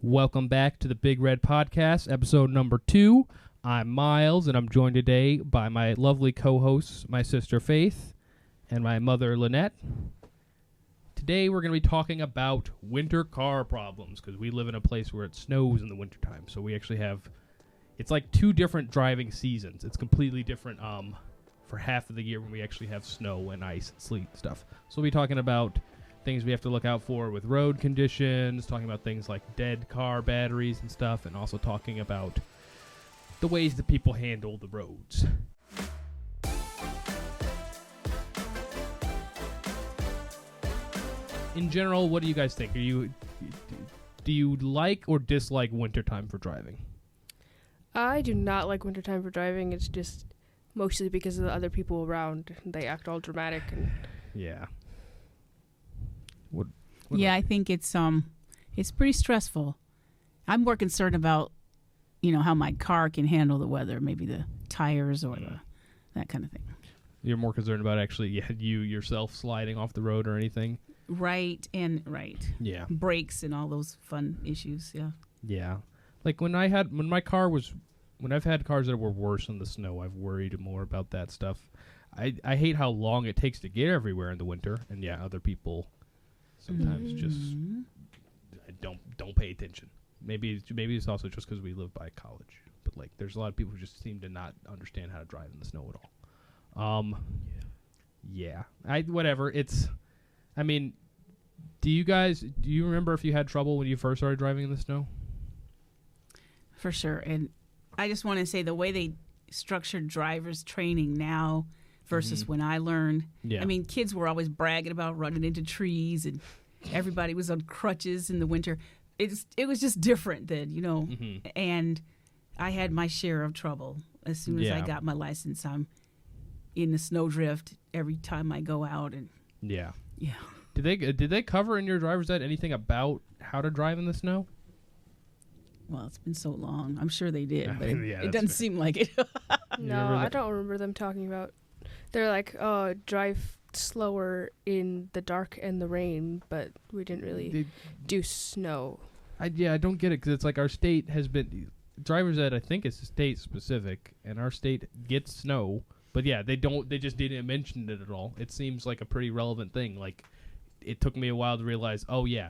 Welcome back to the Big Red Podcast, episode number 2. I'm Miles, and I'm joined today by my lovely co-hosts, my sister Faith, and my mother Lynette. Today we're going to be talking about winter car problems, because we live in a place where it snows in the wintertime. So we actually have, it's like 2 different driving seasons. It's completely different for half of the year when we actually have snow and ice and sleet and stuff. So we'll be talking about things we have to look out for with road conditions, talking about things like dead car batteries and stuff, and also talking about the ways that people handle the roads. In general, what do you guys think? Do you like or dislike wintertime for driving? I do not like wintertime for driving. It's just mostly because of the other people around. They act all dramatic and Yeah. Yeah, I think it's pretty stressful. I'm more concerned about, how my car can handle the weather, maybe the tires or that kind of thing. You're more concerned about actually you yourself sliding off the road or anything? Right. Yeah. Brakes and all those fun issues, yeah. Yeah. Like when I've had cars that were worse in the snow, I've worried more about that stuff. I hate how long it takes to get everywhere in the winter, and other people sometimes just don't pay attention. Maybe it's also just because we live by college, but like there's a lot of people who just seem to not understand how to drive in the snow at all. Yeah. Do you remember if you had trouble when you first started driving in the snow? For sure. And I just want to say the way they structure drivers training now versus when I learned. Yeah. I mean, kids were always bragging about running into trees and everybody was on crutches in the winter. It was just different then, and I had my share of trouble. As soon as I got my license, I'm in the snowdrift every time I go out. And Yeah. Yeah. Did they cover in your driver's ed anything about how to drive in the snow? Well, it's been so long. I'm sure they did, but Yeah, it doesn't seem like it. no, I don't remember them talking about. They're like, oh, drive slower in the dark and the rain, but we didn't really do snow. I don't get it because it's like our state has been driver's ed. I think it's state specific, and our state gets snow, but they just didn't mention it at all. It seems like a pretty relevant thing. Like it took me a while to realize. Oh yeah,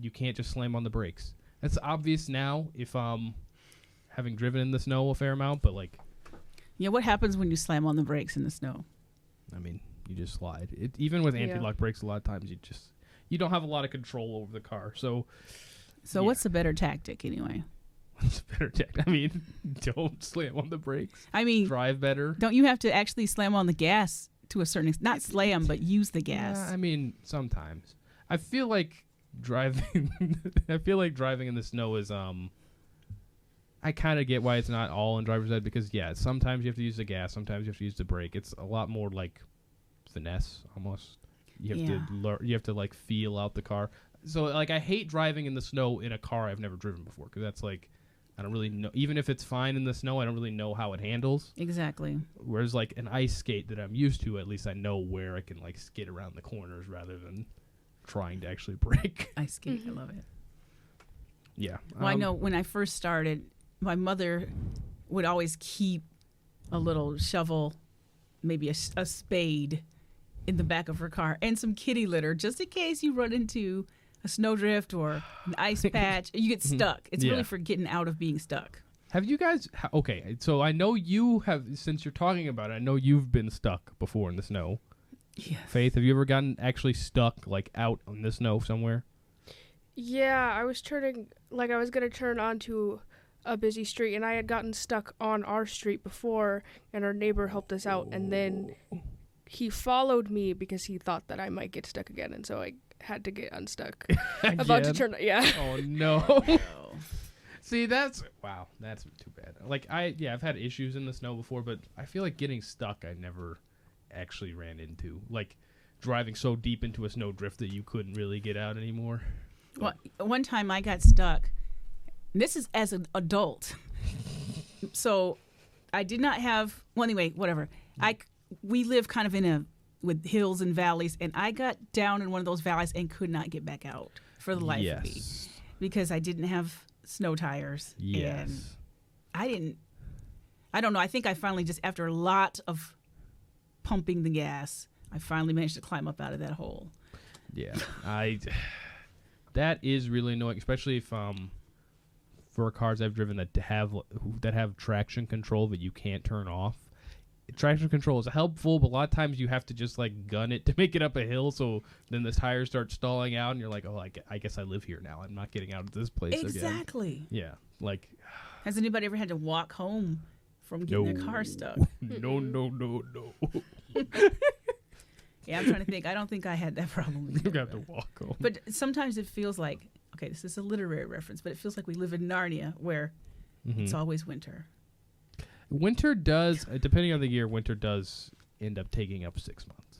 you can't just slam on the brakes. That's obvious now if having driven in the snow a fair amount, but like. Yeah, what happens when you slam on the brakes in the snow? I mean, you just slide. Even with anti-lock brakes, a lot of times you don't have a lot of control over the car. So what's the better tactic anyway? What's the better tactic? I mean, don't slam on the brakes. I mean, drive better. Don't you have to actually slam on the gas to a certain extent? Not slam, but use the gas. Yeah, I mean, sometimes. I feel like driving in the snow is I kind of get why it's not all in driver's ed because sometimes you have to use the gas, sometimes you have to use the brake. It's a lot more like finesse almost. You have to learn. You have to like feel out the car. So like I hate driving in the snow in a car I've never driven before because that's like I don't really know. Even if it's fine in the snow, I don't really know how it handles. Exactly. Whereas like an ice skate that I'm used to, at least I know where I can like skid around the corners rather than trying to actually brake. Ice skate, I love it. Yeah. Well, I know when I first started, my mother would always keep a little shovel, maybe a spade in the back of her car and some kitty litter just in case you run into a snowdrift or an ice patch. You get stuck. It's really for getting out of being stuck. Have you guys... Okay, so I know you have... Since you're talking about it, I know you've been stuck before in the snow. Yes. Faith, have you ever gotten actually stuck like out in the snow somewhere? Yeah, I was going to turn onto a busy street, and I had gotten stuck on our street before, and our neighbor helped us out, and then he followed me because he thought that I might get stuck again, and so I had to get unstuck. About to turn, Oh no. See, that's too bad. Like I've had issues in the snow before, but I feel like getting stuck I never actually ran into. Like driving so deep into a snowdrift that you couldn't really get out anymore. Well, one time I got stuck. This is as an adult. So I did not have, well, anyway, whatever. We live kind of with hills and valleys, and I got down in one of those valleys and could not get back out for the life of me. because I didn't have snow tires. Yes. And I don't know. I think I finally just, after a lot of pumping the gas, I finally managed to climb up out of that hole. Yeah. That is really annoying, especially if for cars I've driven that have traction control that you can't turn off. Traction control is helpful, but a lot of times you have to just like gun it to make it up a hill. So then the tires start stalling out, and you're like, "Oh, I guess I live here now. I'm not getting out of this place again." Exactly. Yeah, like. Has anybody ever had to walk home from getting their car stuck? No. Yeah, I'm trying to think. I don't think I had that problem. You got to walk home. But sometimes it feels like, okay, this is a literary reference, but it feels like we live in Narnia where it's always winter. Winter does, depending on the year, winter does end up taking up 6 months.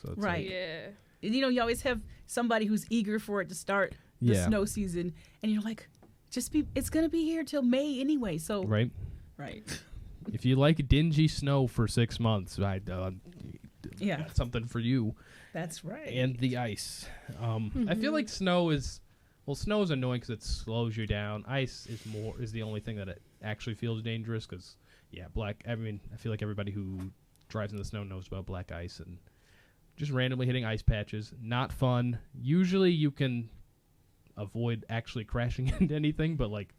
So it's Right. like, Yeah. And, you always have somebody who's eager for it to start the snow season, and you're like, it's going to be here till May anyway. So right. Right. If you like dingy snow for 6 months, Yeah. got something for you. That's right. And the ice. I feel like snow is annoying because it slows you down. Ice is the only thing that it actually feels dangerous because, I feel like everybody who drives in the snow knows about black ice and just randomly hitting ice patches. Not fun. Usually you can avoid actually crashing into anything, but like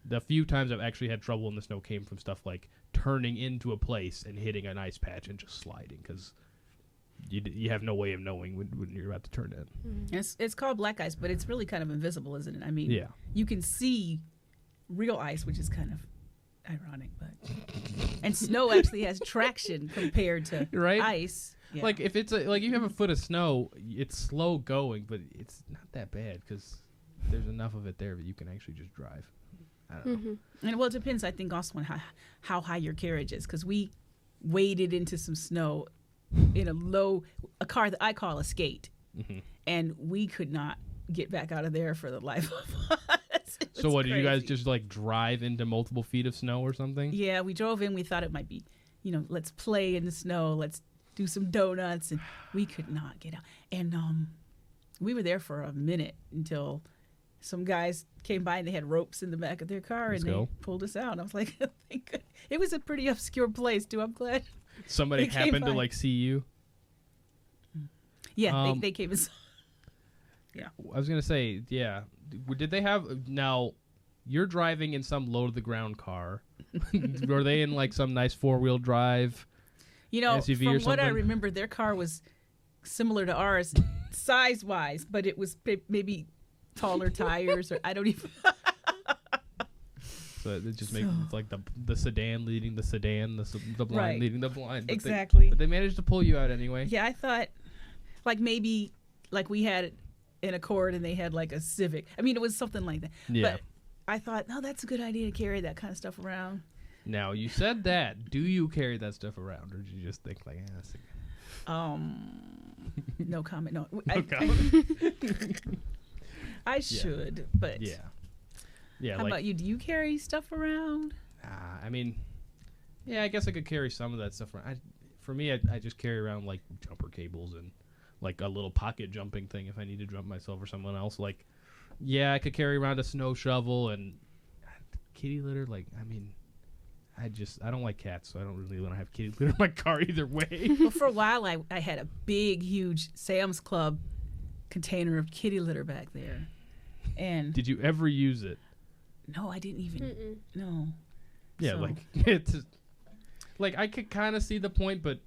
the few times I've actually had trouble in the snow came from stuff like turning into a place and hitting an ice patch and just sliding because you have no way of knowing when you're about to turn in. It's called black ice, but it's really kind of invisible, isn't it? I mean, you can see real ice, which is kind of ironic, but and snow actually has traction compared to ice. Yeah. Like if it's like you have a foot of snow, it's slow going, but it's not that bad because there's enough of it there that you can actually just drive. I don't know. And well, it depends, I think, also on how high your carriage is, because we waded into some snow in a car that I call a skate, and we could not get back out of there for the life of us. So what, did you guys just like drive into multiple feet of snow or something? Yeah, we drove in. We thought it might be, let's play in the snow. Let's do some donuts. And we could not get out. And we were there for a minute until some guys came by and they had ropes in the back of their car and they pulled us out. I was like, thank God. It was a pretty obscure place too. I'm glad. Somebody happened to like see you. Yeah, they came and saw. Yeah. I was going to say, yeah. Did they have, now, you're driving in some low-to-the-ground car. Were they in, like, some nice four-wheel drive SUV or something? From what I remember, their car was similar to ours size-wise, but it was maybe taller tires, or I don't even... So it just makes it's like the sedan leading the sedan, the blind leading the blind. But exactly. But they managed to pull you out anyway. Yeah, I thought, like, maybe, like, we had an Accord and they had like a Civic. I mean, it was something like that. Yeah. But I thought, no, that's a good idea to carry that kind of stuff around. Now, you said that. Do you carry that stuff around, or did you just think like, that's no comment. No. No comment. I should, but yeah. Yeah. How about you? Do you carry stuff around? I mean, yeah, I guess I could carry some of that stuff around. For me, I just carry around like jumper cables and like a little pocket jumping thing if I need to jump myself or someone else. Like, yeah, I could carry around a snow shovel and kitty litter. Like, I mean, I don't like cats, so I don't really want to have kitty litter in my car either way. Well, for a while, I had a big, huge Sam's Club container of kitty litter back there. And did you ever use it? No, I didn't even. No. Yeah, like it's like I could kind of see the point, but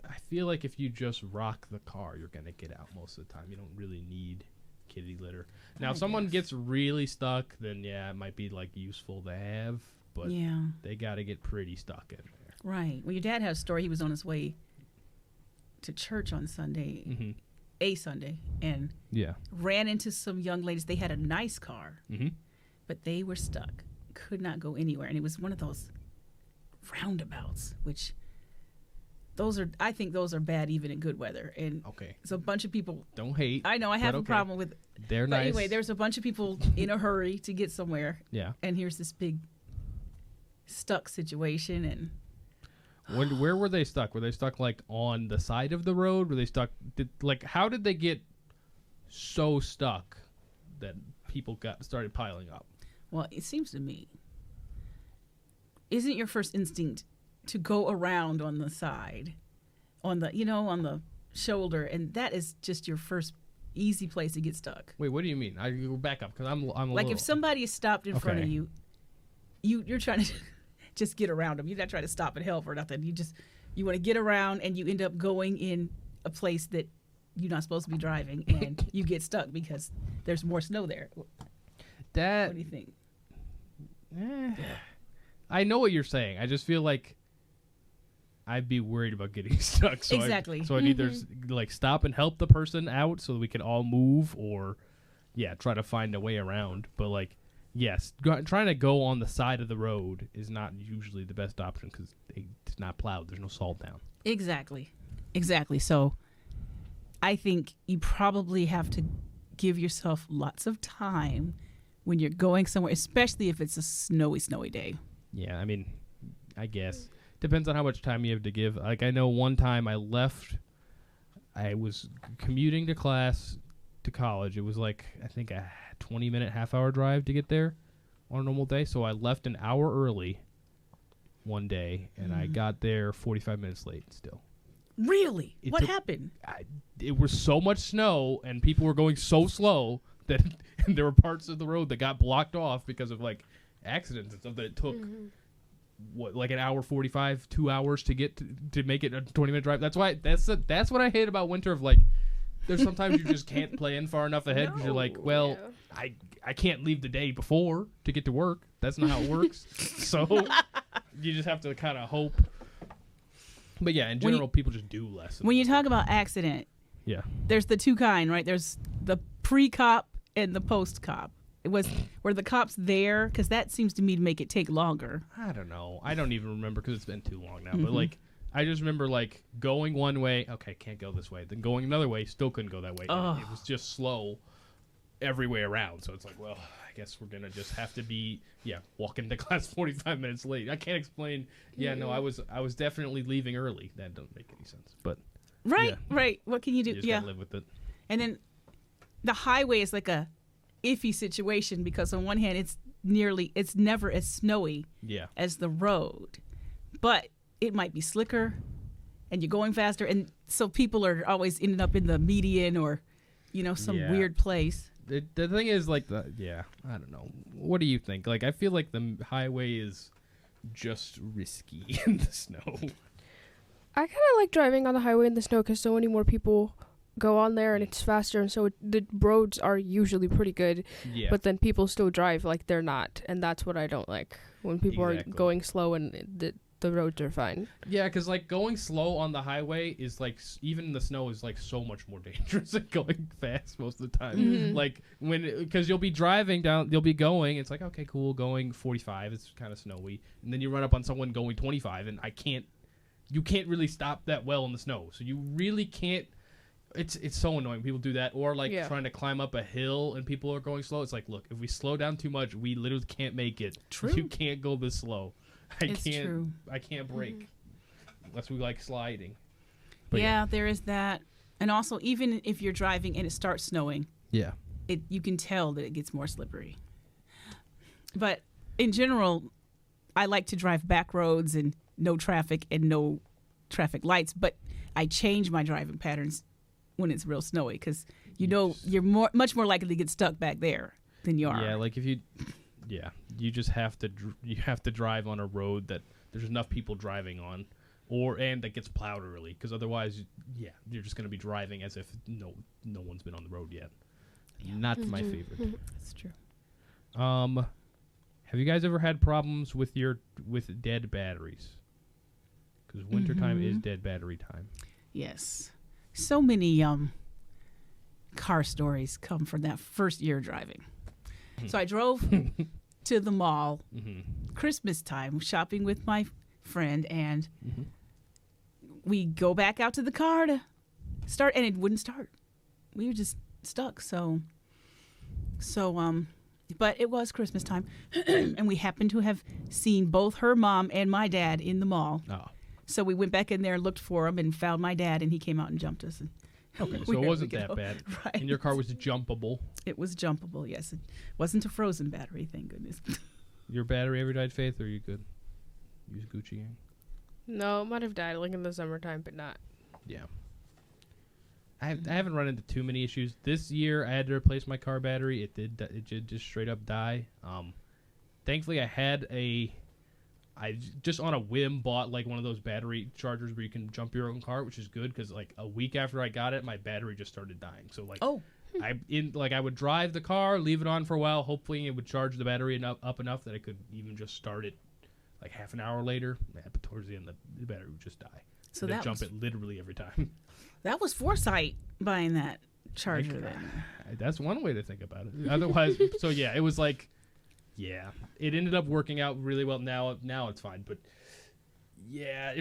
I feel like if you just rock the car, you're gonna get out most of the time. You don't really need kitty litter. Now, if someone gets really stuck, then yeah, it might be like useful to have, but they gotta get pretty stuck in there. Right. Well, your dad had a story. He was on his way to church on Sunday, a Sunday, and ran into some young ladies. They had a nice car, but they were stuck, could not go anywhere, and it was one of those roundabouts, which I think those are bad even in good weather. And so a bunch of people don't hate. I know I have a problem with. They're nice. Anyway, there's a bunch of people in a hurry to get somewhere. Yeah. And here's this big stuck situation, and where were they stuck? Were they stuck like on the side of the road? Were they stuck? How did they get so stuck that people started piling up. Well, it seems to me, isn't your first instinct to go around on the side, on the shoulder, and that is just your first easy place to get stuck. Wait, what do you mean? I go back up because I'm like if somebody is stopped in front of you, you're trying to just get around them. You're not trying to stop and help or nothing. You want to get around, and you end up going in a place that you're not supposed to be driving, and you get stuck because there's more snow there. What do you think? I know what you're saying. I just feel like I'd be worried about getting stuck. So exactly. I'd either like stop and help the person out so that we can all move, or try to find a way around. But like, yes, trying to go on the side of the road is not usually the best option because it's not plowed. There's no salt down. Exactly. So I think you probably have to give yourself lots of time when you're going somewhere, especially if it's a snowy day. Yeah, I mean, I guess. Depends on how much time you have to give. Like, I know one time I was commuting to college. It was like, I think a 20-minute, half-hour drive to get there on a normal day. So I left an hour early one day, and I got there 45 minutes late still. Really? What happened? It was so much snow, and people were going so slow that there were parts of the road that got blocked off because of, like, accidents and stuff that it took... like an hour 45, 2 hours to get to make it a 20-minute drive. That's what I hate about winter. Of like, there's sometimes you just can't plan far enough ahead because you're like, well, I can't leave the day before to get to work. That's not how it works. So you just have to kind of hope. But yeah, in general, people just do less. When you talk about accident, there's the two kind, right? There's the pre-cop and the post-cop. Were the cops there? Because that seems to me to make it take longer. I don't know. I don't even remember because it's been too long now. But like, I just remember like going one way. Okay, can't go this way. Then going another way, still couldn't go that way. It was just slow every way around. So it's like, well, I guess we're gonna just have to be walking to class 45 minutes late. I can't explain. No, I was definitely leaving early. That doesn't make any sense. But right. What can you do? You just gotta live with it. And then the highway is like a iffy situation because on one hand it's never as snowy as the road, but it might be slicker and you're going faster, and so people are always ending up in the median or some weird place. The thing is like I don't know, what do you think? Like, I feel like the highway is just risky in the snow. I kind of like driving on the highway in the snow because so many more people go on there and it's faster, and so the roads are usually pretty good, but then people still drive like they're not, and that's what I don't like, when people are going slow and the roads are fine. Because like going slow on the highway is like, even in the snow, is like so much more dangerous than going fast most of the time. Like because you'll be driving down, you'll be going, it's like, okay, cool, going 45, it's kind of snowy, and then you run up on someone going 25, and you can't really stop that well in the snow, so you really can't. It's so annoying. People do that, or like trying to climb up a hill and people are going slow. It's like, look, if we slow down too much, we literally can't make it. True. You can't go this slow. I can't brake unless we like sliding. But there is that. And also, even if you're driving and it starts snowing, you can tell that it gets more slippery. But in general, I like to drive back roads and no traffic and no traffic lights, but I change my driving patterns when it's real snowy, because you're much more likely to get stuck back there than you are. Like if you just have to drive on a road that there's enough people driving on, and that gets plowed early, because otherwise, you're just going to be driving as if no one's been on the road yet. Not my favorite. That's true. Have you guys ever had problems with dead batteries? Because wintertime is dead battery time. Yes. So many car stories come from that first year driving. So I drove to the mall Christmas time shopping with my friend, and we go back out to the car to start, and it wouldn't start. We were just stuck. So but it was Christmas time, and we happened to have seen both her mom and my dad in the mall. Oh. So we went back in there and looked for him and found my dad, and he came out and jumped us. Okay, so wherever it wasn't we that go. bad. Right. And your car was jumpable. It was jumpable, yes. It wasn't a frozen battery, thank goodness. Your battery ever died, Faith, or are you good? Use Gucci Gang? No, it might have died like in the summertime, but not. Yeah. I haven't run into too many issues. This year, I had to replace my car battery. It did just straight up die. Thankfully, I just on a whim bought like one of those battery chargers where you can jump your own car, which is good because like a week after I got it, my battery just started dying. So like, I would drive the car, leave it on for a while, hopefully it would charge the battery up enough that I could even just start it like half an hour later. Yeah, but towards the end, the battery would just die. So and that jump it literally every time. That was foresight buying that charger then. That's one way to think about it. Otherwise, so yeah, it was like, yeah, it ended up working out really well. Now it's fine. But yeah,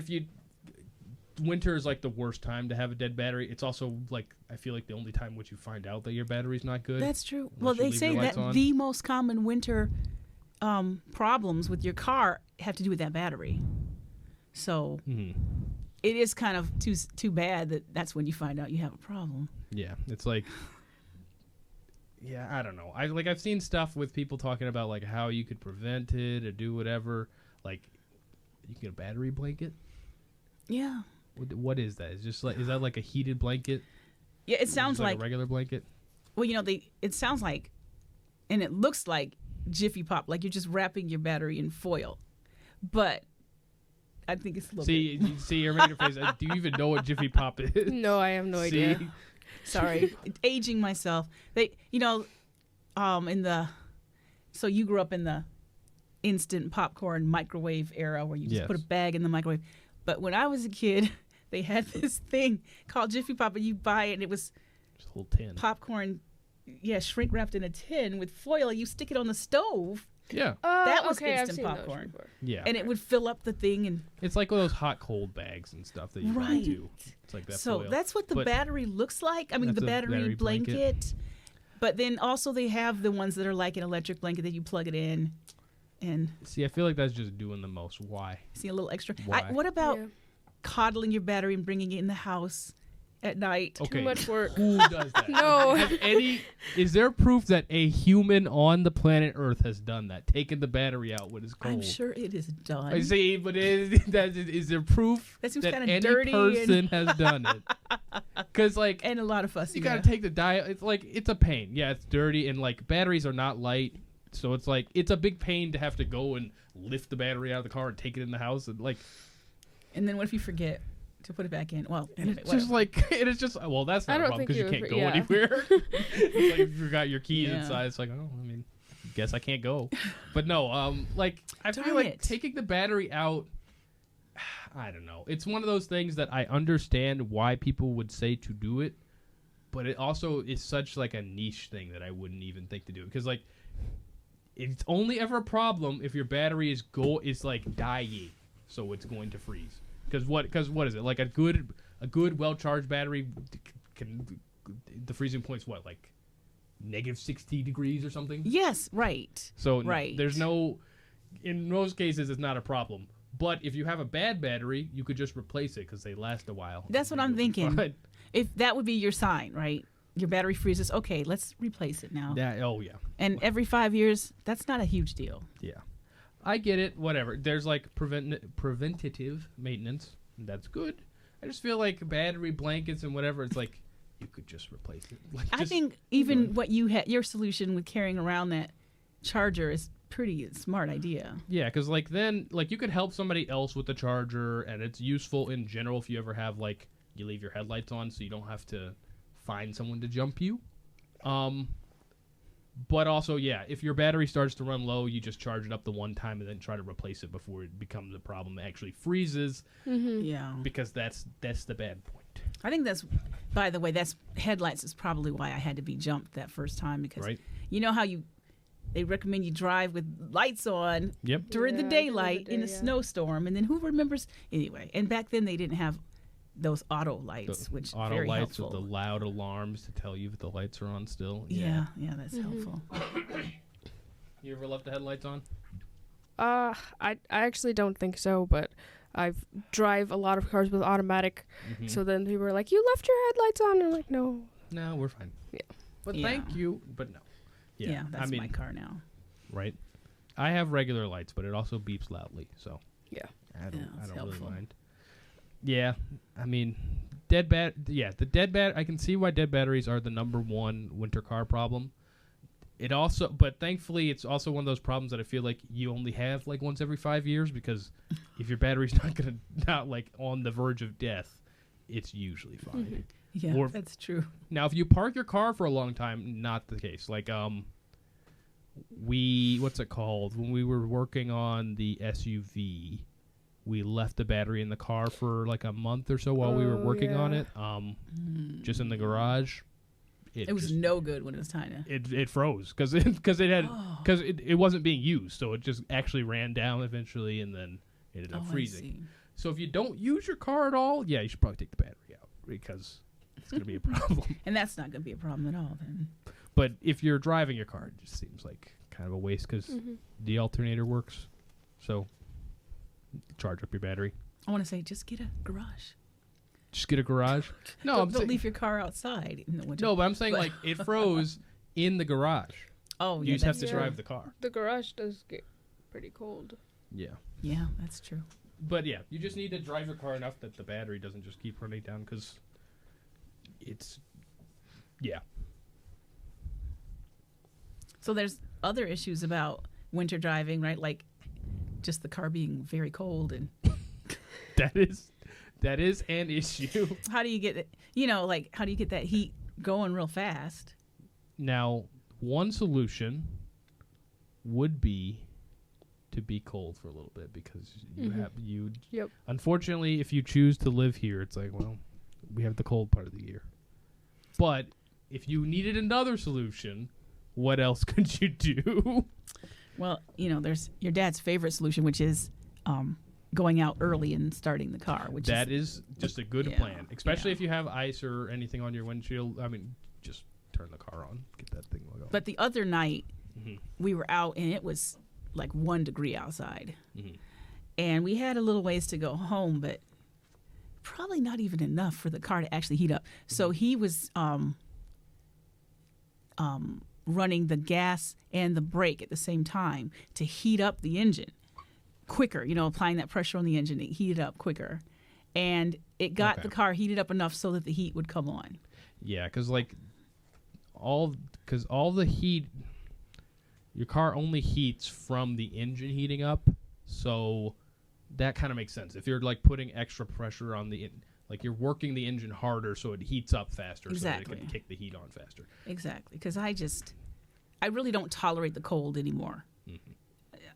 winter is like the worst time to have a dead battery. It's also like, I feel like the only time which you find out that your battery's not good. That's true. Unless Well, you they leave say your that lights on. the most common winter problems with your car have to do with that battery. So it is kind of too bad that that's when you find out you have a problem. Yeah, it's like, yeah, I don't know. I've seen stuff with people talking about like how you could prevent it or do whatever. Like, you can get a battery blanket. Yeah. What is that? Is that like a heated blanket? Yeah, it sounds like a regular blanket. Well, it sounds like, and it looks like Jiffy Pop, like you're just wrapping your battery in foil, but I think it's a little bit. See, you're making a face. Do you even know what Jiffy Pop is? No, I have no idea. Sorry, aging myself. So you grew up in the instant popcorn microwave era where you just put a bag in the microwave. But when I was a kid, they had this thing called Jiffy Pop, and you buy it, and it was just a whole tin popcorn, shrink wrapped in a tin with foil. You stick it on the stove. Yeah. That was okay, instant popcorn. Yeah. And it would fill up the thing, and it's like one of those hot cold bags and stuff that you buy too. It's like that. So foil. that's what the battery looks like. I mean, the battery blanket. But then also they have the ones that are like an electric blanket that you plug it in. And see, I feel like that's just doing the most. Why? See, a little extra. Why? What about coddling your battery and bringing it in the house at night? Okay. Too much work. Who does that? No. Is there proof that a human on the planet Earth has done that? Taken the battery out when it's cold? I'm sure it is done. I see, but is there proof that seems that kind of any dirty person has done it? Because like, and a lot of fuss. You gotta take the dial. It's like, it's a pain. Yeah, it's dirty, and like batteries are not light, so it's like it's a big pain to have to go and lift the battery out of the car and take it in the house and like. And then what if you forget to put it back in? Well, and it's just like that's not a problem because you can't go anywhere. It's like if you forgot your keys inside, it's like, oh, I mean, guess I can't go. But no, like I feel like taking the battery out, I don't know. It's one of those things that I understand why people would say to do it, but it also is such like a niche thing that I wouldn't even think to do it because like it's only ever a problem if your battery is like dying, so it's going to freeze. Because what is it like a good well charged battery the freezing point's what, like -60 degrees or something? Yes, right. So there's no, in most cases it's not a problem. But if you have a bad battery, you could just replace it because they last a while. That's what I'm thinking. If that would be your sign, right? Your battery freezes. Okay, let's replace it now. Oh yeah. And every 5 years, that's not a huge deal. Yeah. I get it, whatever. There's like preventative maintenance. That's good. I just feel like battery blankets and whatever, it's like you could just replace it. Like, I think even what you had, your solution with carrying around that charger is pretty smart idea. Yeah, because like then like you could help somebody else with the charger, and it's useful in general if you ever have like you leave your headlights on so you don't have to find someone to jump you. But also, yeah, if your battery starts to run low, you just charge it up the one time and then try to replace it before it becomes a problem. It actually freezes. Mm-hmm. Yeah. Because that's the bad point. I think that's, by the way, that's headlights is probably why I had to be jumped that first time because you know how they recommend you drive with lights on during the daylight in a snowstorm, and then who remembers anyway? And back then they didn't have those auto lights, which auto very lights helpful. with the loud alarms to tell you if the lights are on still. Yeah, that's helpful. You ever left the headlights on? I actually don't think so, but I drive a lot of cars with automatic. Mhm. So then people were like, "You left your headlights on," and I'm like, "No." No, we're fine. Yeah. But Yeah. thank you. But no. Yeah, that's my car now. Right. I have regular lights, but it also beeps loudly. So Yeah. I don't it's really helpful. mind. Yeah. I mean, the dead I can see why dead batteries are the number one winter car problem. It also, but thankfully, it's also one of those problems that I feel like you only have like once every 5 years, because if your battery's not like on the verge of death, it's usually fine. Yeah, Or- that's true. Now, if you park your car for a long time, not the case. Like, what's it called? When we were working on the SUV, we left the battery in the car for like a month or so while we were Oh, working on yeah. it, just in the garage. It was no good when it was time to. It froze because it wasn't being used, so it just actually ran down eventually and then ended up I freezing. see. So if you don't use your car at all, yeah, you should probably take the battery out because it's going to be a problem. And that's not going to be a problem at all then. But if you're driving your car, it just seems like kind of a waste because the alternator works. So charge up your battery. I want to say, just get a garage. Just get a garage. No, Don't leave your car outside in the winter. No, but I'm saying like it froze in the garage. Oh, You yeah, just have that's to true. drive the car. The garage does get pretty cold. Yeah. Yeah, that's true. But yeah, you just need to drive your car enough that the battery doesn't just keep running down because it's, yeah. So there's other issues about winter driving, right? Like just the car being very cold, and That is an issue. how do you get it? Like how do you get that heat going real fast? Now, one solution would be to be cold for a little bit because you Yep. unfortunately, if you choose to live here, it's like, well, we have the cold part of the year. But if you needed another solution, what else could you do? Well, there's your dad's favorite solution, which is going out early and starting the car, which That is just a good Yeah, plan, especially yeah. if you have ice or anything on your windshield. I mean, just turn the car on, get that thing going. But the other night Mhm. we were out and it was like 1 degree outside, Mhm. and we had a little ways to go home, but probably not even enough for the car to actually heat up. So he was running the gas and the brake at the same time to heat up the engine quicker, applying that pressure on the engine to heat it up quicker. And it got Okay. the car heated up enough so that the heat would come on. Yeah, because all the heat, your car only heats from the engine heating up, so that kind of makes sense. If you're like putting extra pressure on like you're working the engine harder so it heats up faster, so that Exactly. it can kick the heat on faster. Exactly, because I really don't tolerate the cold anymore.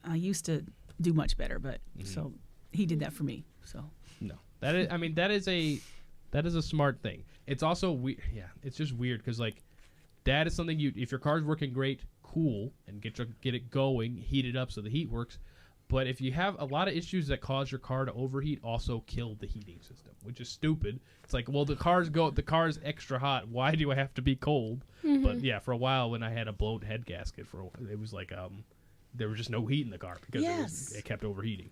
I used to do much better, but so he did that for me. So No, that is a smart thing. It's also it's just weird because like that is something if your car's working great, cool, and get it going, heat it up so the heat works. But if you have a lot of issues that cause your car to overheat, also kill the heating system, which is stupid. It's like, well, the car's extra hot. Why do I have to be cold? But yeah, for a while when I had a blown head gasket, it was like there was just no heat in the car because it kept overheating.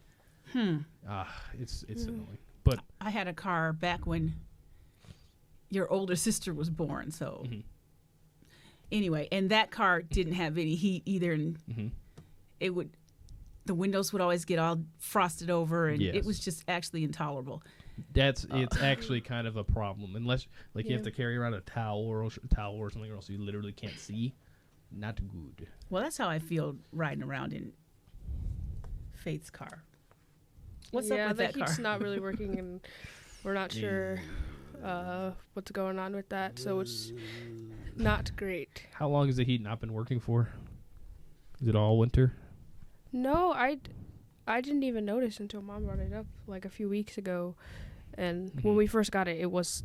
It's annoying. But I had a car back when your older sister was born. So anyway, and that car didn't have any heat either, and the windows would always get all frosted over, and Yes. it was just actually intolerable. it's actually kind of a problem unless you have to carry around a towel or something, or else you literally can't see. Not good. Well, that's how I feel riding around in Faith's car. What's up with the that car? heat's not really working, and we're not sure what's going on with that, so it's not great. How long has the heat not been working for? Is it all winter? No, I didn't even notice until Mom brought it up like a few weeks ago. And when we first got it,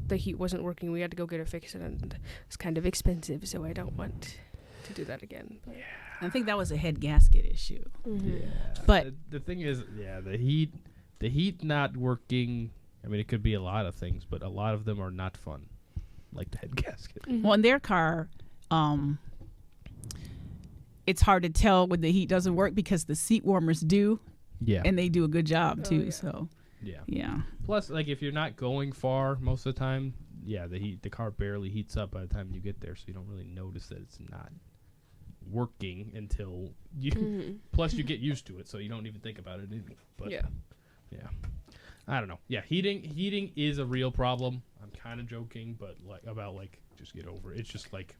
the heat wasn't working. We had to go get it fixed, and it's kind of expensive, so I don't want to do that again. But. I think that was a head gasket issue. Mm-hmm. But the thing is, the heat not working. I mean, it could be a lot of things, but a lot of them are not fun, like the head gasket. well, in their car, it's hard to tell when the heat doesn't work because the seat warmers do, Yeah, and they do a good job too. yeah. So Yeah. Yeah. Plus, like, if you're not going far most of the time, the car barely heats up by the time you get there, so you don't really notice that it's not working until you. Plus, you get used to it, so you don't even think about it. But yeah. I don't know. Yeah, heating is a real problem. I'm kind of joking, but just get over it. It's just like,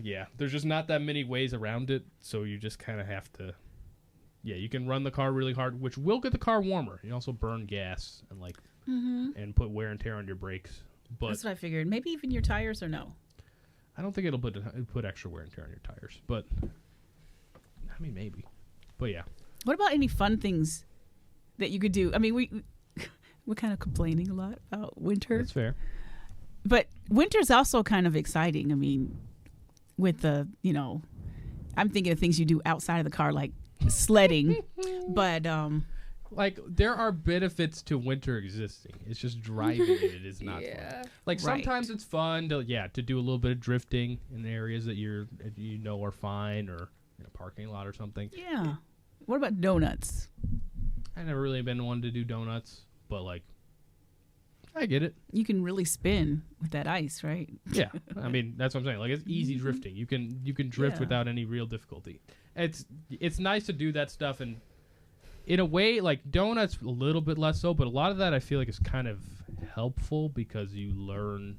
yeah, there's just not that many ways around it, so you just kind of have to. Yeah, you can run the car really hard, which will get the car warmer. You also burn gas and and put wear and tear on your brakes. But that's what I figured. Maybe even your tires, or no? I don't think it'll put extra wear and tear on your tires, but I mean maybe. But yeah. What about any fun things that you could do? I mean, we're kind of complaining a lot about winter. That's fair. But winter's also kind of exciting. I mean, with the, I'm thinking of things you do outside of the car, like sledding. But like, there are benefits to winter existing. It's just driving it is not fun. Like, sometimes it's fun to do a little bit of drifting in areas that are fine, or in a parking lot or something. Yeah. What about donuts? I never really been one to do donuts, but like, I get it. You can really spin with that ice, right? Yeah, I mean that's what I'm saying. Like, it's easy drifting. You can drift without any real difficulty. It's nice to do that stuff, and in a way, like, donuts a little bit less so, but a lot of that I feel like is kind of helpful because you learn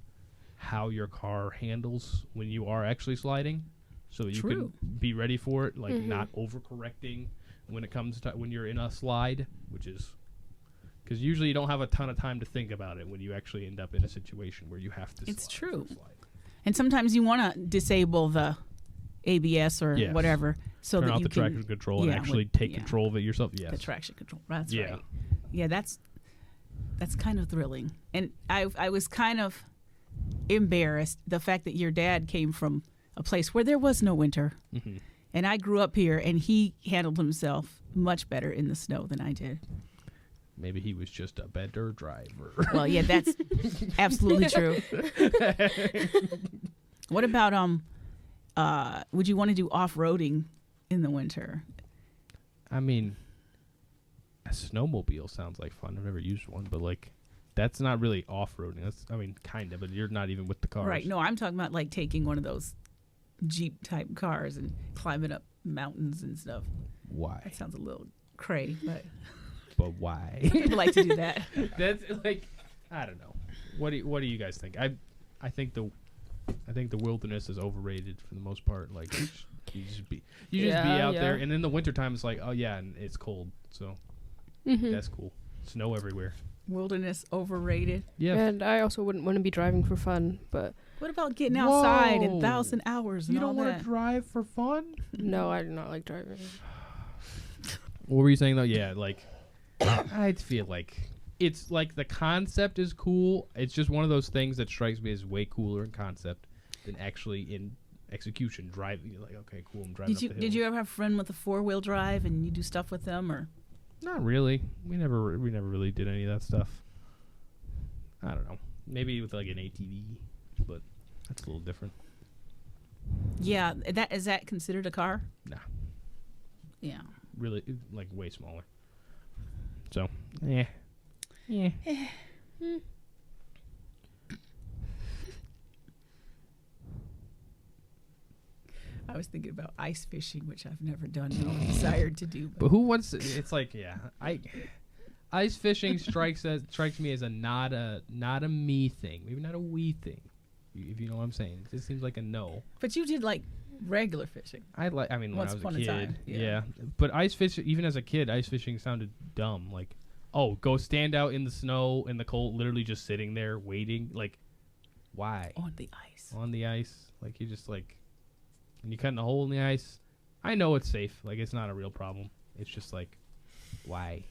how your car handles when you are actually sliding, so that you can be ready for it, like not overcorrecting when it comes to when you're in a slide, which is because usually you don't have a ton of time to think about it when you actually end up in a situation where you have to. It's true. And sometimes you want to disable the ABS or whatever, so turn that off you the can traction control and actually take control of it yourself. Yes, the traction control. That's right. Yeah, that's kind of thrilling. And I was kind of embarrassed the fact that your dad came from a place where there was no winter, and I grew up here, and he handled himself much better in the snow than I did. Maybe he was just a better driver. Well, yeah, that's absolutely true. What about would you want to do off-roading in the winter? I mean, a snowmobile sounds like fun. I've never used one, but like, that's not really off-roading. Kind of, but you're not even with the cars. Right. No, I'm talking about like taking one of those Jeep-type cars and climbing up mountains and stuff. Why? That sounds a little cray, but why? some people like to do that. That's like, I don't know. What do you guys think? I think the wilderness is overrated for the most part. Like, you just be out there, and in the wintertime it's like, oh yeah, and it's cold, so that's cool. Snow everywhere. Wilderness overrated. Yeah. And I also wouldn't want to be driving for fun, but what about getting outside in 1,000 hours? And you don't want to drive for fun? No, I do not like driving. What were you saying though? Yeah, like, I feel like it's like the concept is cool. It's just one of those things that strikes me as way cooler in concept than actually in execution. Driving, you're like, okay, cool, I'm driving up the hill. Did you ever have a friend with a 4-wheel drive and you do stuff with them, or? Not really. We never really did any of that stuff. I don't know. Maybe with like an ATV, but that's a little different. Yeah, is that considered a car? Nah. Yeah. Really, like, way smaller. So, yeah. I was thinking about ice fishing, which I've never done, nor desired to do. But who wants? It's like, ice fishing strikes me as a not a me thing, maybe not a we thing, if you know what I'm saying. It just seems like a no. But you did like regular fishing. I mean, when Once I was upon a a kid, time, yeah. But ice fishing, even as a kid, ice fishing sounded dumb. Like, oh, go stand out in the snow in the cold, literally just sitting there waiting. Like, why? On the ice. On the ice, like, you just like. And you cut a hole in the ice. I know it's safe. Like, it's not a real problem. It's just like, why?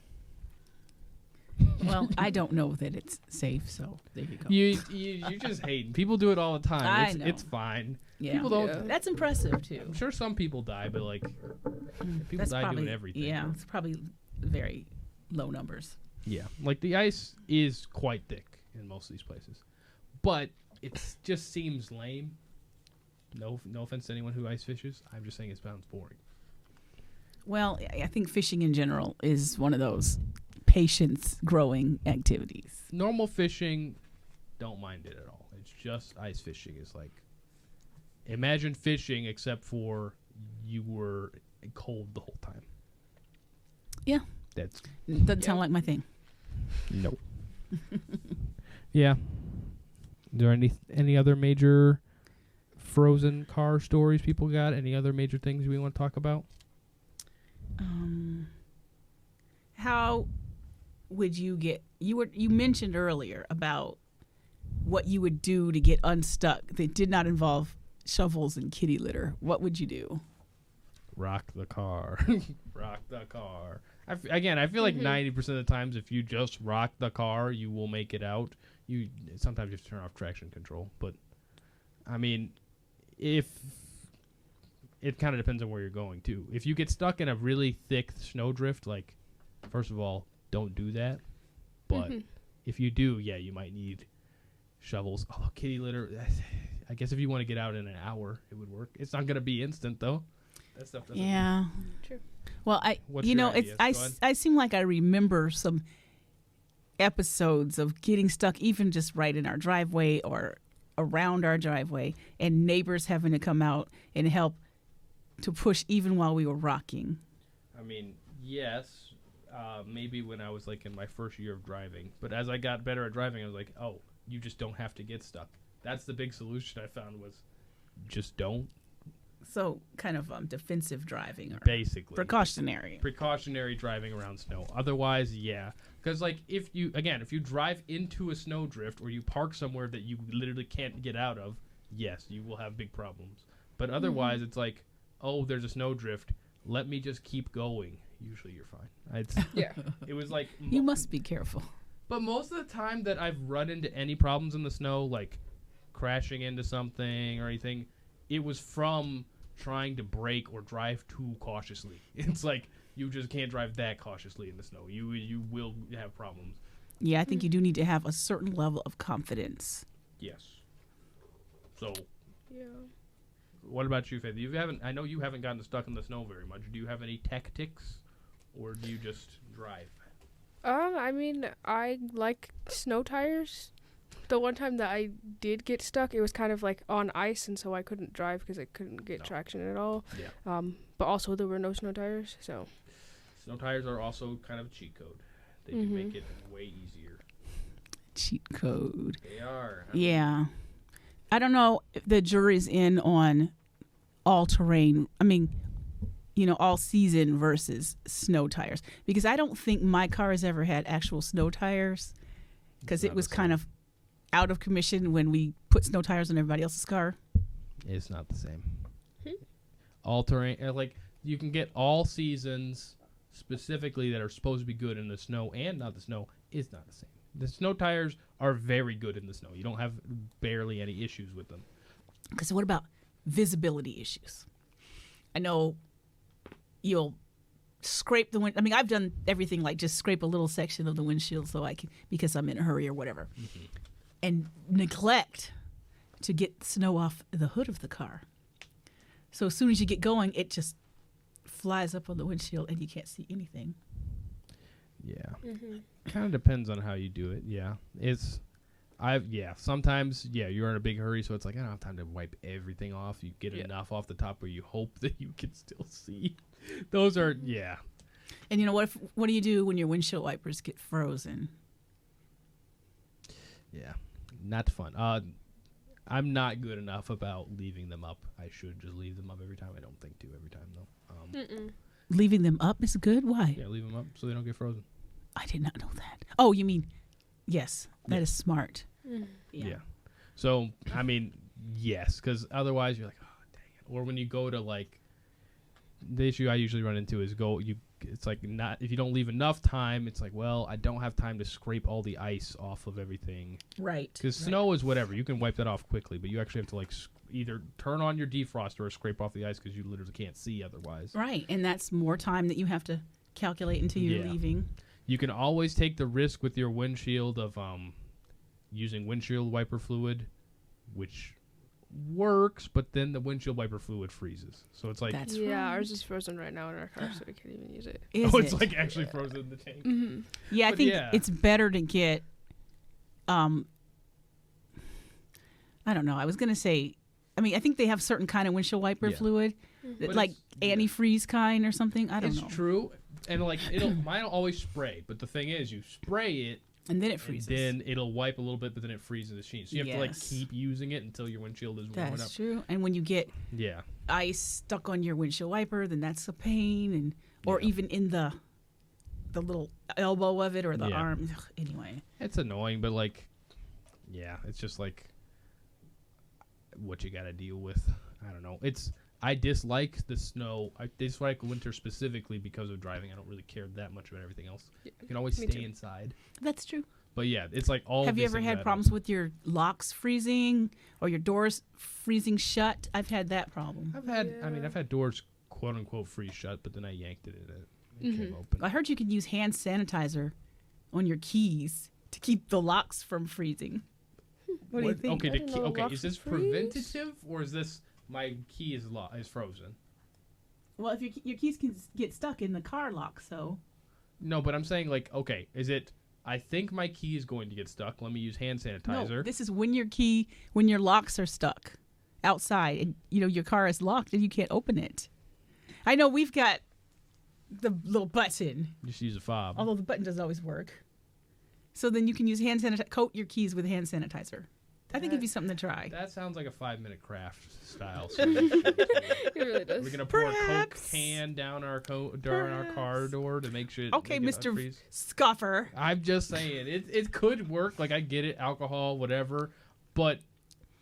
Well, I don't know that it's safe, so there you go. You just hate. People do it all the time. I know. It's fine. Yeah. People don't. That's impressive too. I'm sure some people die, but like, people That's die probably, doing everything. Yeah, it's probably very low numbers. Yeah, like the ice is quite thick in most of these places, but it just seems lame. No offense to anyone who ice fishes. I'm just saying it sounds boring. Well, I think fishing in general is one of those patience growing activities. Normal fishing, don't mind it at all. It's just ice fishing is like, imagine fishing except for you were cold the whole time. Yeah. That's Doesn't sound like my thing. nope. Yeah. Is there any other major frozen car stories people got? Any other major things we want to talk about? How would you get? You mentioned earlier about what you would do to get unstuck that did not involve shovels and kitty litter. What would you do? Rock the car. Rock the car. I feel like 90% of the times if you just rock the car, you will make it out. Sometimes you have to turn off traction control, but I mean, if it kind of depends on where you're going too. If you get stuck in a really thick snowdrift, like, first of all, don't do that. But if you do, yeah, you might need shovels. Oh, kitty litter. I guess if you want to get out in an hour, it would work. It's not going to be instant though. That stuff doesn't. Yeah. True. Well, What's your ideas? I seem like I remember some episodes of getting stuck even just right in our driveway or around our driveway, and neighbors having to come out and help to push even while we were rocking. I mean, yes, maybe when I was like in my first year of driving, but as I got better at driving, I was like, oh, you just don't have to get stuck. That's the big solution I found was just don't. So kind of defensive driving or Basically. precautionary Driving around snow. Otherwise, yeah. Because, like, if you drive into a snowdrift or you park somewhere that you literally can't get out of, yes, you will have big problems. But otherwise, it's like, oh, there's a snowdrift. Let me just keep going. Usually you're fine. Yeah. It was like... You must be careful. But most of the time that I've run into any problems in the snow, like crashing into something or anything, it was from trying to brake or drive too cautiously. It's like you just can't drive that cautiously in the snow. You will have problems. Yeah, I think you do need to have a certain level of confidence. Yes. So, Yeah. what about you, Faith? I know you haven't gotten stuck in the snow very much. Do you have any tactics, or do you just drive? I mean, I like snow tires. The one time that I did get stuck, it was kind of like on ice, and so I couldn't drive because I couldn't get traction at all. Yeah. But also there were no snow tires, so. Snow tires are also kind of a cheat code. They do make it way easier. Cheat code. They are. Yeah. I don't know if the jury's in on all terrain. I mean, all season versus snow tires. Because I don't think my car has ever had actual snow tires. Because it was kind of out of commission when we put snow tires on everybody else's car. It's not the same. All terrain, like you can get all seasons specifically that are supposed to be good in the snow and not the snow is not the same. The snow tires are very good in the snow. You don't have barely any issues with them. Because what about visibility issues? I know you'll scrape the wind. I mean, I've done everything like just scrape a little section of the windshield so I can, because I'm in a hurry or whatever, and neglect to get snow off the hood of the car. So as soon as you get going, it just flies up on the windshield and you can't see anything. Yeah. Kind of depends on how you do it. Yeah. Sometimes, you're in a big hurry, so it's like, I don't have time to wipe everything off. You get enough off the top where you hope that you can still see. Those are, And what do you do when your windshield wipers get frozen? Yeah. Not fun. I'm not good enough about leaving them up. I should just leave them up every time. I don't think to every time, though. Leaving them up is good? Why? Yeah, leave them up so they don't get frozen. I did not know that. Oh, you mean, yes, that is smart. Yeah. So, I mean, yes, because otherwise you're like, oh, dang it. Or when you go to, like, the issue I usually run into is it's like not, if you don't leave enough time, it's like, well, I don't have time to scrape all the ice off of everything. Right. Because snow is whatever. You can wipe that off quickly, but you actually have to, like, either turn on your defroster or scrape off the ice because you literally can't see otherwise. Right, and that's more time that you have to calculate until you're leaving. You can always take the risk with your windshield of using windshield wiper fluid, which works, but then the windshield wiper fluid freezes. So it's like, That's Yeah, right. ours is frozen right now in our car, so we can't even use it. Is it's it? like actually frozen in the tank. Mm-hmm. Yeah, I But think yeah. it's better to get. I don't know. I was gonna say. I mean, I think they have certain kind of windshield wiper Yeah. fluid, But like it's- antifreeze kind or something. I don't It's know. true, and like mine will always spray. But the thing is, you spray it, And then it and freezes. then it'll wipe a little bit, but then it freezes the sheet. So you have to like Yes. keep using it until your windshield is warming up. That's true. And when you get Yeah, ice stuck on your windshield wiper, then that's a pain, and or Yeah. even in the little elbow of it or the Yeah. arm. Ugh, anyway, it's annoying, but like, yeah, it's just like what you got to deal with. I don't know. I dislike the snow. I dislike winter specifically because of driving. I don't really care that much about everything else. Yeah, You can always me stay too. inside. that's true. But yeah, it's like all. Have you these ever things had add up. problems with your locks freezing or your doors freezing shut? I've had that problem. I've had. I mean, Yeah. I've had doors quote unquote freeze shut, but then I yanked it and it came Mhm. open. I heard you could use hand sanitizer on your keys to keep the locks from freezing. What do you think? Okay, I didn't know okay. locks Is this freeze. preventative or is this my key is frozen? Well, if your keys can get stuck in the car lock, so No, but I'm saying like, okay, is it? I think my key is going to get stuck. Let me use hand sanitizer. no. This is when your locks are stuck outside, and your car is locked and you can't open it. I know we've got the little button, Just use a fob. although the button doesn't always work. So then you can use hand sanitizer, coat your keys with hand sanitizer. I think it'd be something to try. That sounds like a 5-minute craft style. It really does. We're gonna pour a Coke Perhaps. can down our car door to make sure. Okay, make it Mr. unfreeze. Scuffer. I'm just saying it could work. Like I get it, alcohol, whatever, but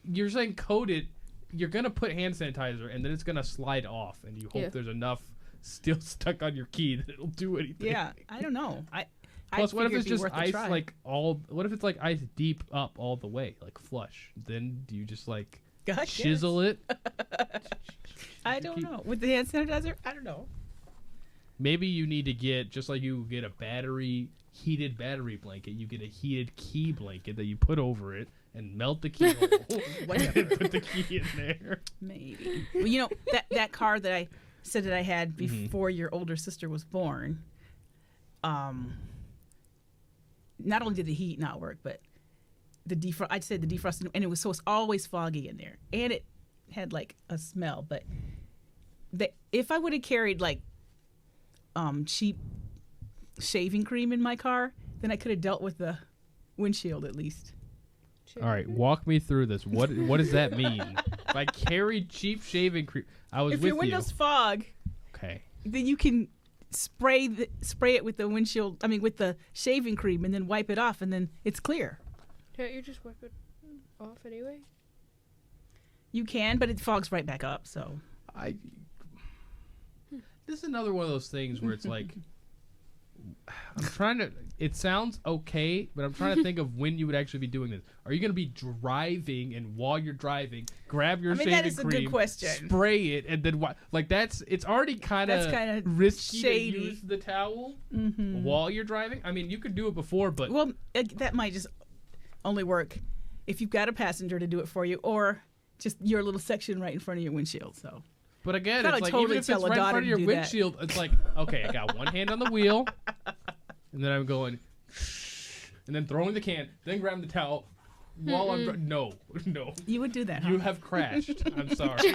you're saying coat it. You're gonna put hand sanitizer, and then it's gonna slide off, and you hope Yeah. there's enough still stuck on your key that it'll do anything. Yeah, I don't know. Plus, I what if figured it's it'd be just worth a ice try. like all? What if it's like ice deep up all the way, like flush? Then do you just like God, chisel it? I don't know. With the hand sanitizer, I don't know. Maybe you need to get, just like you get a heated battery blanket, you get a heated key blanket that you put over it and melt the key hole and put the key in there. Maybe. Well, that car that I said that I had Mm-hmm. before your older sister was born. Not only did the heat not work, but I'd say the defrosting, and it's always foggy in there, and it had like a smell. But if I would have carried like cheap shaving cream in my car, then I could have dealt with the windshield at least. All right, walk me through this. What does that mean? If I carried cheap shaving cream, I was If with your windows you. fog, Okay. then you can spray it with the windshield. I mean, with the shaving cream, and then wipe it off, and then it's clear. Can't you just wipe it off anyway? You can, but it fogs right back up. So This is another one of those things where it's like, I'm trying to. It sounds okay, but I'm trying to think of when you would actually be doing this. Are you going to be driving, and while you're driving, grab your shaving that is a cream, good question. spray it, and then like it's already kind That's kinda of risky shady. to use the towel Mm-hmm. while you're driving. I mean, you could do it before, but Well, that might just only work if you've got a passenger to do it for you, or just your little section right in front of your windshield. So But again, Kinda it's like totally even if it's tell a right in daughter front of your to do that. windshield, it's like, okay, I got one hand on the wheel, and then I'm going, and then throwing the can, then grabbing the towel while I'm no. you would do that, huh? You have crashed. I'm sorry.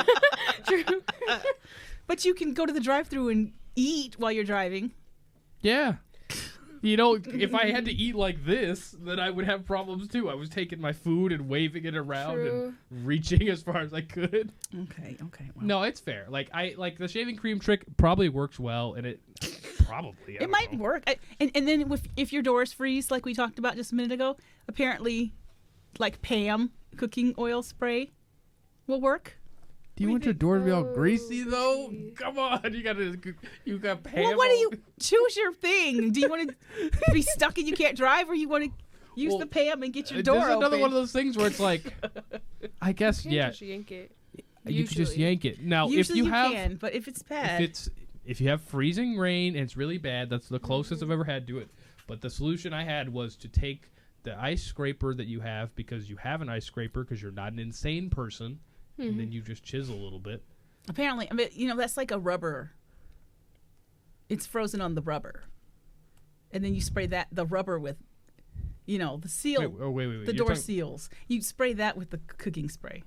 True. But you can go to the drive-thru and eat while you're driving. Yeah. You know, if I had to eat like this, then I would have problems too. I was taking my food and waving it around True. and reaching as far as I could. Okay. Well, No, it's fair. Like the shaving cream trick probably works well, and it probably I it don't might know. work. And then if your doors freeze, like we talked about just a minute ago, apparently, like Pam cooking oil spray will work. Do you want your door to be all Oh, greasy though? greasy. Come on, you got Pam. Well, what do all- you choose your thing? Do you want to be stuck and you can't drive, or you want to use Well, the Pam and get your This door is another open? one of those things where it's like, I guess You can't yeah, just yank it. you could just usually. yank it. Now, Usually if you have, can, but if it's bad, if you have freezing rain and it's really bad, that's the closest I've ever had to it. But the solution I had was to take the ice scraper that you have, because you have an ice scraper because you're not an insane person. and then you just chisel a little bit. Apparently, I mean, that's like a rubber. It's frozen on the rubber, and then you spray the rubber with, the seal. Wait. The door seals. You spray that with the cooking spray.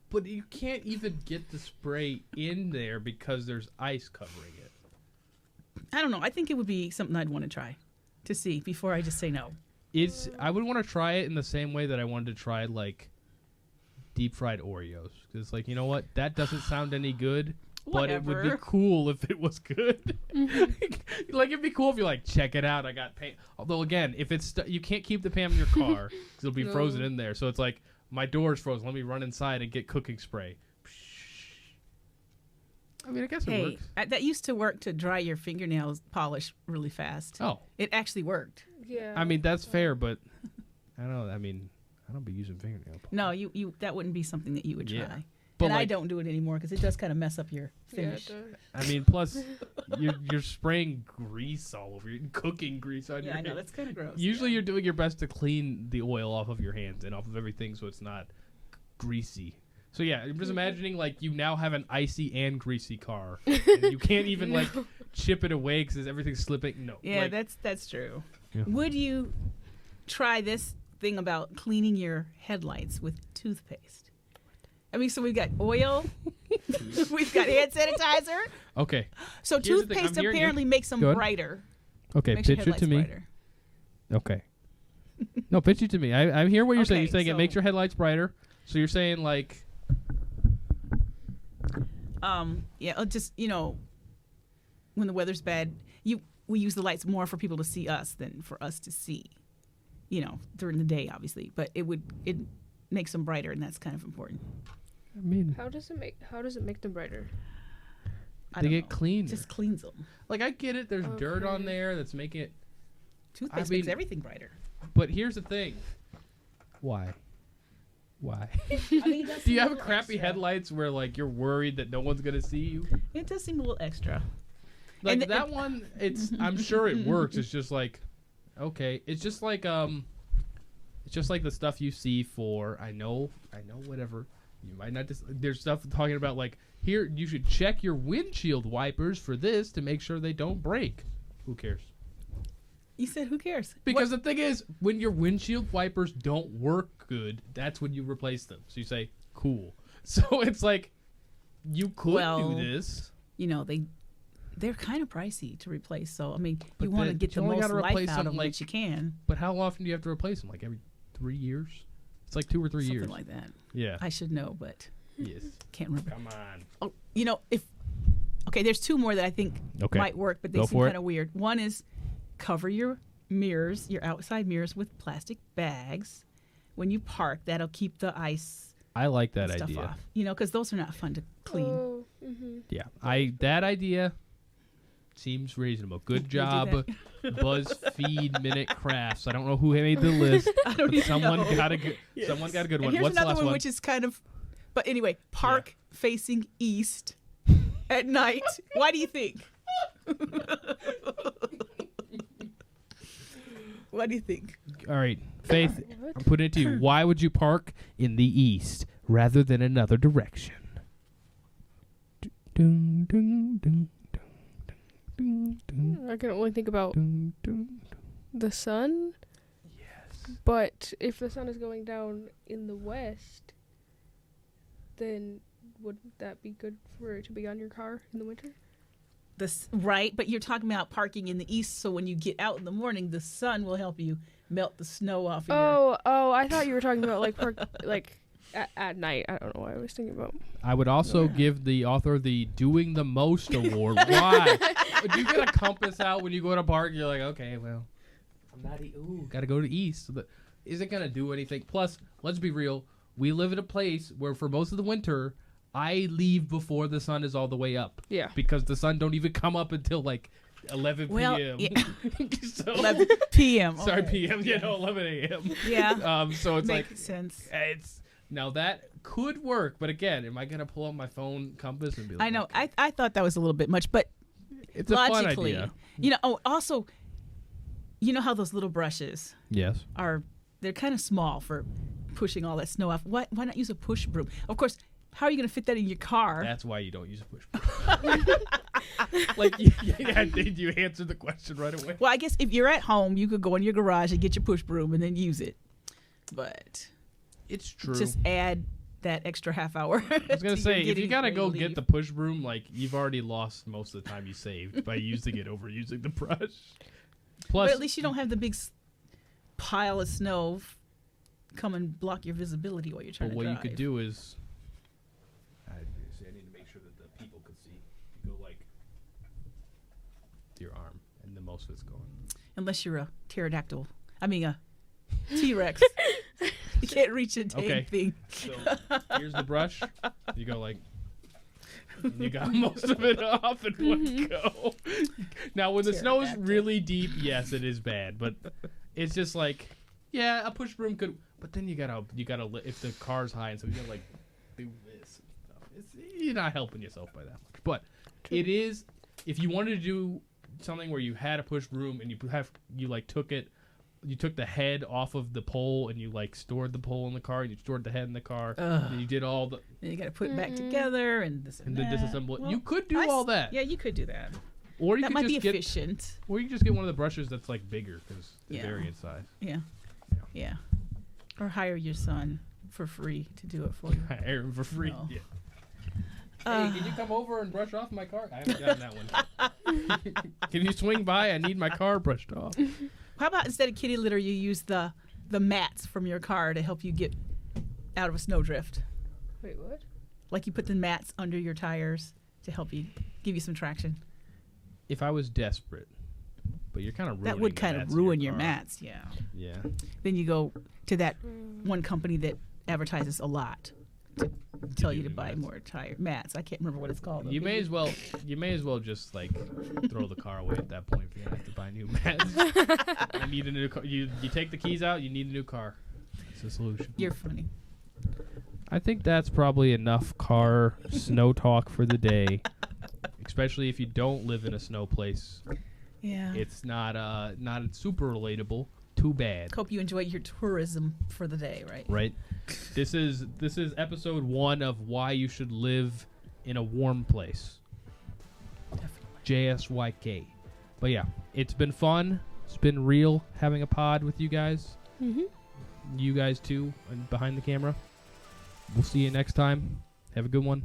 But you can't even get the spray in there because there's ice covering it. I don't know. I think it would be something I'd want to try to see before I just say no. I would want to try it in the same way that I wanted to try like deep fried Oreos, because like, you know what, that doesn't sound any good, but it would be cool if it was good. Like, it'd be cool if you're like, check it out, I got paint. Although again, if it's you can't keep the pan in your car because it'll be frozen in there. So it's like, my door's frozen, let me run inside and get cooking spray. I mean, I guess it works. That used to work to dry your fingernails polish really fast. Oh, it actually worked. Yeah. I mean, that's fair, but I don't know. I mean, I don't be using fingernail polish. No, you that wouldn't be something that you would try. Yeah. But like, I don't do it anymore because it does kind of mess up your finish. Yeah, it does. I mean, plus you're spraying grease all over you, cooking grease on your Yeah, I know, hands. that's kind of gross. Usually you're doing your best to clean the oil off of your hands and off of everything so it's not greasy. So yeah, I'm just imagining like you now have an icy and greasy car. And you can't even like chip it away because everything's slipping. No. Yeah, like, that's true. Yeah. Would you try this thing about cleaning your headlights with toothpaste? I mean, so we've got oil, we've got hand sanitizer. Okay. So Here's the thing, toothpaste I'm hearing apparently makes them brighter. Okay, Makes your pitch it to headlights me. brighter. Okay. No, pitch it to me. I hear what you're saying. Okay, You're saying it so- makes your headlights brighter. So you're saying like, Just when the weather's bad, we use the lights more for people to see us than for us to see. During the day, obviously, but it makes them brighter, and that's kind of important. I mean, How does it make them brighter? they get clean. It just cleans them. Like, I get it. There's dirt on Okay. there that's making it. Toothpaste makes everything brighter. But here's the thing. Why? I mean, Do you have crappy headlights where like you're worried that no one's gonna see you? It does seem a little extra. Like And that one, I'm sure it works. It's just like, okay, it's just like the stuff you see for I know whatever. You might not there's stuff talking about like, here you should check your windshield wipers for this to make sure they don't break. Who cares? You said who cares? Because the thing is, when your windshield wipers don't work good, that's when you replace them. So you say, cool. So it's like, you could do this. They're kind of pricey to replace. So, I mean, But you want to then get you the only most gotta life replace out them, of them like- that you can. But how often do you have to replace them? Like every 3 years? It's like 2 or 3 years. Something like that. Yeah. I should know, but Yes. can't remember. Come on. Oh, there's two more that I think Okay. might work, but they Go seem for it. kind of weird. One is cover your mirrors, your outside mirrors, with plastic bags. When you park, that'll keep the ice I like that stuff idea. off. Because those are not fun to clean. Oh, mm-hmm. Yeah. That idea seems reasonable. Good do job, that. BuzzFeed Minute Crafts. I don't know who made the list. I don't but even someone know. got a good someone got a good And one. here's What's the another last one, one? which is kind of, but anyway, park facing east at night. Why do you think? What do you think? All right, Faith, What? I'm putting it to you. Why would you park in the east rather than another direction? Dun, dun, dun, dun, dun, I can only think about dun, dun. the sun. Yes. But if the sun is going down in the west, then wouldn't that be good for it to be on your car in the winter? Right, but you're talking about parking in the east, so when you get out in the morning, the sun will help you melt the snow off of your... Oh, I thought you were talking about like at night. I don't know why I was thinking about. I would also give the author the Doing the Most award. Why? Do you get a compass out when you go to a park? You're like, okay, well, I'm not. Got to go to east. So isn't gonna do anything. Plus, let's be real. We live in a place where for most of the winter, I leave before the sun is all the way up. Yeah. Because the sun don't even come up until like 11 Well, p.m. yeah. So, 11 p.m. sorry, Okay. p.m. Yeah, no, 11 a.m. Yeah, So it's makes like sense. it's now that could work, but again, am I gonna pull out my phone compass and be like, I know. I thought that was a little bit much, but it's a fun logically, idea. Also, you know how those little brushes Yes. they're kind of small for pushing all that snow off. Why not use a push broom? Of course, how are you going to fit that in your car? That's why you don't use a push broom. Like, you answered the question right away. Well, I guess if you're at home, you could go in your garage and get your push broom and then use it. But it's true. Just add that extra half hour. I was going to say, if you got to go get the push broom, like, you've already lost most of the time you saved by using it over using the brush. Plus, but at least you don't have the big pile of snow come and block your visibility while you're trying to drive. What you could do is, I need to make sure that the people could see. You go like your arm, and then most of it's going. Unless you're a pterodactyl. I mean a T-Rex. You can't reach a dang thing. So here's the brush. You go like, and you got most of it off in one go. Now, when the snow is really deep, yes, it is bad, but it's just like, yeah, a push broom could. But then you gotta if the car's high and so you gotta like do this and stuff. You're not helping yourself by that much. But it is, if you wanted to do something where you had a push broom and you took the head off of the pole and you like stored the pole in the car and you stored the head in the car and you did all the. Then you gotta put it back together and this and then that. disassemble it. Well, you could do all that. Yeah, you could do that. Or you that could might just be efficient. Or you can just get one of the brushes that's like bigger because they vary in size. Yeah. Or hire your son for free to do it for you. Hire him for free. No. Yeah. Hey, can you come over and brush off my car? I haven't gotten that one. Can you swing by? I need my car brushed off. How about instead of kitty litter, you use the mats from your car to help you get out of a snowdrift? Wait, what? Like you put the mats under your tires to help you give you some traction. If I was desperate, but you're kind of ruining that would kind of ruin your mats, yeah. Yeah. Then you go to that one company that advertises a lot to tell you to buy more mats. I can't remember what it's called. You may as well just like throw the car away at that point if you don't have to buy new mats. I need a new car. You take the keys out, you need a new car. It's a solution. You're funny. I think that's probably enough car snow talk for the day. Especially if you don't live in a snow place. Yeah. It's not super relatable. Too bad. Hope you enjoyed your tourism for the day, right? Right. This is episode 1 of why you should live in a warm place. Definitely. JSYK. But yeah, it's been fun. It's been real having a pod with you guys. Mm-hmm. You guys too, and behind the camera. We'll see you next time. Have a good one.